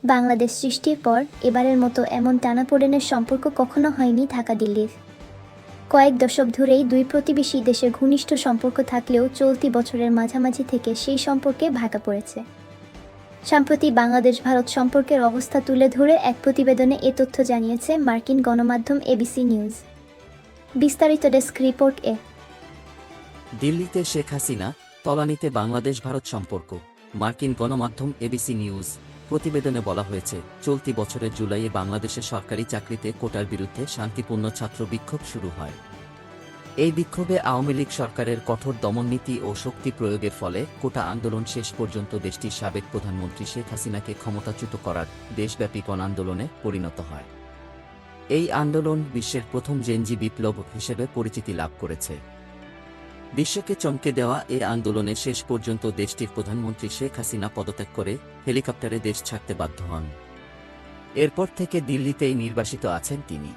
বাংলাদেশ সৃষ্টির পর এবারের মতো এমন টানাপোড়েনের সম্পর্ক কখনো হয়নি ঢাকা দিল্লির। কয়েক দশক ধরেই দুই প্রতিবেশী দেশের ঘনিষ্ঠ সম্পর্ক থাকলেও চলতি বছরের মাঝামাঝি থেকে সেই সম্পর্কে ভাটা পড়েছে। সম্প্রতি বাংলাদেশ ভারত সম্পর্কের অবস্থা তুলে ধরে এক প্রতিবেদনে এ তথ্য জানিয়েছে মার্কিন গণমাধ্যম এবিসি নিউজ। বিস্তারিত ডেস্ক রিপোর্ট এ। দিল্লিতে শেখ হাসিনা, তলানিতে বাংলাদেশ ভারত সম্পর্ক। মার্কিন গণমাধ্যম এবিসি নিউজ প্রতিবেদনে বলা হয়েছে, চলতি বছরের জুলাইয়ে বাংলাদেশের সরকারি চাকরিতে কোটার বিরুদ্ধে শান্তিপূর্ণ ছাত্র বিক্ষোভ শুরু হয়। এই বিক্ষোভে আওয়ামী লীগ সরকারের কঠোর দমননীতি ও শক্তি প্রয়োগের ফলে কোটা আন্দোলন শেষ পর্যন্ত দেশটির সাবেক প্রধানমন্ত্রী শেখ হাসিনাকে ক্ষমতাচ্যুত করার দেশব্যাপী গণআন্দোলনে পরিণত হয়। এই আন্দোলন বিশ্বের প্রথম জেনজি বিপ্লব হিসেবে পরিচিতি লাভ করেছে। বিশ্বকে চমকে দেওয়া এই আন্দোলনে শেষ পর্যন্ত দেশটির প্রধানমন্ত্রী শেখ হাসিনা পদত্যাগ করে হেলিকপ্টারে দেশ ছাড়তে বাধ্য হন। এরপর থেকে দিল্লিতেই নির্বাসিত আছেন তিনি।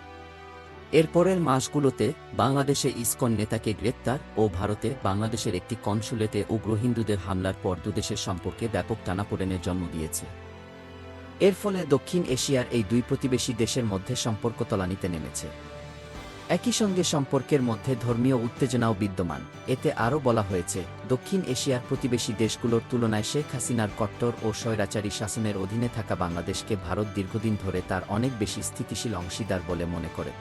এরপরের মাসগুলোতে বাংলাদেশে ইসকন নেতাকে গ্রেপ্তার ও ভারতে বাংলাদেশের একটি কনসুলেটে উগ্র হিন্দুদের হামলার পর দুদেশের সম্পর্কে ব্যাপক টানাপোড়েনের জন্ম দিয়েছে। এর ফলে দক্ষিণ এশিয়ার এই দুই প্রতিবেশী দেশের মধ্যে সম্পর্ক তলানিতে নেমেছে। একই সঙ্গে সম্পর্কের মধ্যে ধর্মীয় উত্তেজনাও বিদ্যমান। এতে আরও বলা হয়েছে, দক্ষিণ এশিয়ার প্রতিবেশী দেশগুলোর তুলনায় শেখ হাসিনার কট্টর ও স্বৈরাচারী শাসনের অধীনে থাকা বাংলাদেশকে ভারত দীর্ঘদিন ধরে তার অনেক বেশি স্থিতিশীল অংশীদার বলে মনে করে।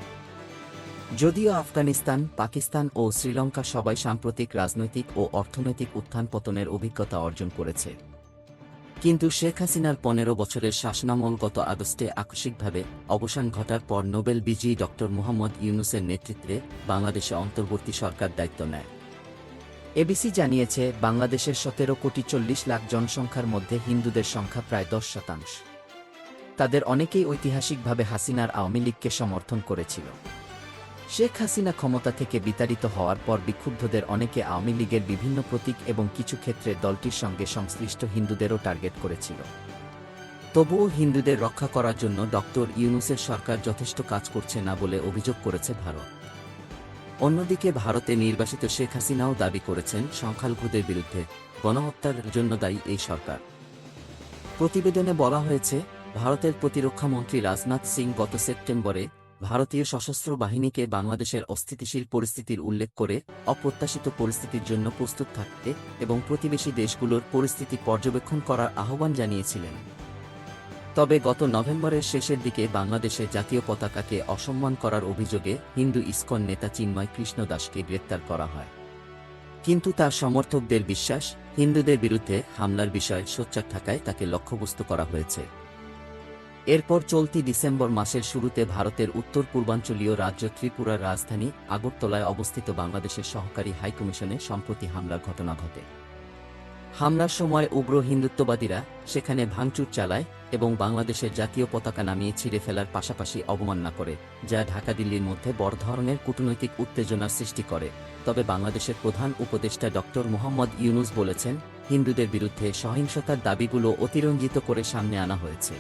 যদিও আফগানিস্তান, পাকিস্তান ও শ্রীলঙ্কা সবাই সাম্প্রতিক রাজনৈতিক ও অর্থনৈতিক উত্থান পতনের অভিজ্ঞতা অর্জন করেছে, কিন্তু শেখ হাসিনার ১৫ বছরের শাসনামল গত আগস্টে আকস্মিকভাবে অবসান ঘটার পর নোবেল বিজয়ী ড. মুহাম্মদ ইউনূসের নেতৃত্বে বাংলাদেশে অন্তর্বর্তী সরকার দায়িত্ব নেয়। এবিসি জানিয়েছে, বাংলাদেশের ১৭,৪০,০০,০০০ জনসংখ্যার মধ্যে হিন্দুদের সংখ্যা প্রায় ১০%। তাদের অনেকেই ঐতিহাসিকভাবে হাসিনার আওয়ামী লীগকে সমর্থন করেছিল। শেখ হাসিনা ক্ষমতা থেকে বিতাড়িত হওয়ার পর বিক্ষুব্ধদের অনেকে আওয়ামী লীগের বিভিন্ন প্রতীক এবং কিছু ক্ষেত্রে দলটির সঙ্গে সংশ্লিষ্ট হিন্দুদেরও টার্গেট করেছিল। তবুও হিন্দুদের রক্ষা করার জন্য ড. ইউনূসের সরকার যথেষ্ট কাজ করছে না বলে অভিযোগ করেছে ভারত। অন্যদিকে ভারতে নির্বাসিত শেখ হাসিনাও দাবি করেছেন, সংখ্যালঘুদের বিরুদ্ধে গণহত্যার জন্য দায়ী এই সরকার। প্রতিবেদনে বলা হয়েছে, ভারতের প্রতিরক্ষামন্ত্রী রাজনাথ সিং গত সেপ্টেম্বরে ভারতীয় সশস্ত্র বাহিনীকে বাংলাদেশের অস্থিতিশীল পরিস্থিতির উল্লেখ করে অপ্রত্যাশিত পরিস্থিতির জন্য প্রস্তুত থাকতে এবং প্রতিবেশী দেশগুলোর পরিস্থিতি পর্যবেক্ষণ করার আহ্বান জানিয়েছিলেন। তবে গত নভেম্বরের শেষের দিকে বাংলাদেশে জাতীয় পতাকাকে অসম্মান করার অভিযোগে হিন্দু ইসকন নেতা চিন্ময় কৃষ্ণ দাসকে গ্রেপ্তার করা হয়। কিন্তু তার সমর্থকদের বিশ্বাস, হিন্দুদের বিরুদ্ধে হামলার বিষয়ে সোচ্চার থাকায় তাকে লক্ষ্যবস্তু করা হয়েছে। এরপর চলতি ডিসেম্বর মাসের শুরুতে ভারতের উত্তর পূর্বাঞ্চলীয় রাজ্য ত্রিপুরার রাজধানী আগরতলায় অবস্থিত বাংলাদেশের সহকারী হাইকমিশনে সম্প্রতি হামলার ঘটনা ঘটে। হামলার সময় উগ্র হিন্দুত্ববাদীরা সেখানে ভাঙচুর চালায় এবং বাংলাদেশের জাতীয় পতাকা নামিয়ে ছিঁড়ে ফেলার পাশাপাশি অবমাননা করে, যা ঢাকা দিল্লির মধ্যে বড় ধরনের কূটনৈতিক উত্তেজনার সৃষ্টি করে। তবে বাংলাদেশের প্রধান উপদেষ্টা ড. মুহাম্মদ ইউনূস বলেছেন, হিন্দুদের বিরুদ্ধে সহিংসতার দাবিগুলো অতিরঞ্জিত করে সামনে আনা হয়েছে।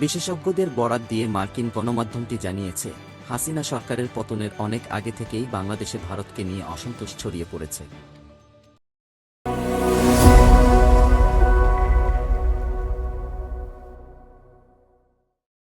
বিশেষজ্ঞদের বরাত দিয়ে মার্কিন গণমাধ্যমটি জানিয়েছে, হাসিনা সরকারের পতনের অনেক আগে থেকেই বাংলাদেশে ভারতকে নিয়ে অসন্তোষ ছড়িয়ে পড়েছে।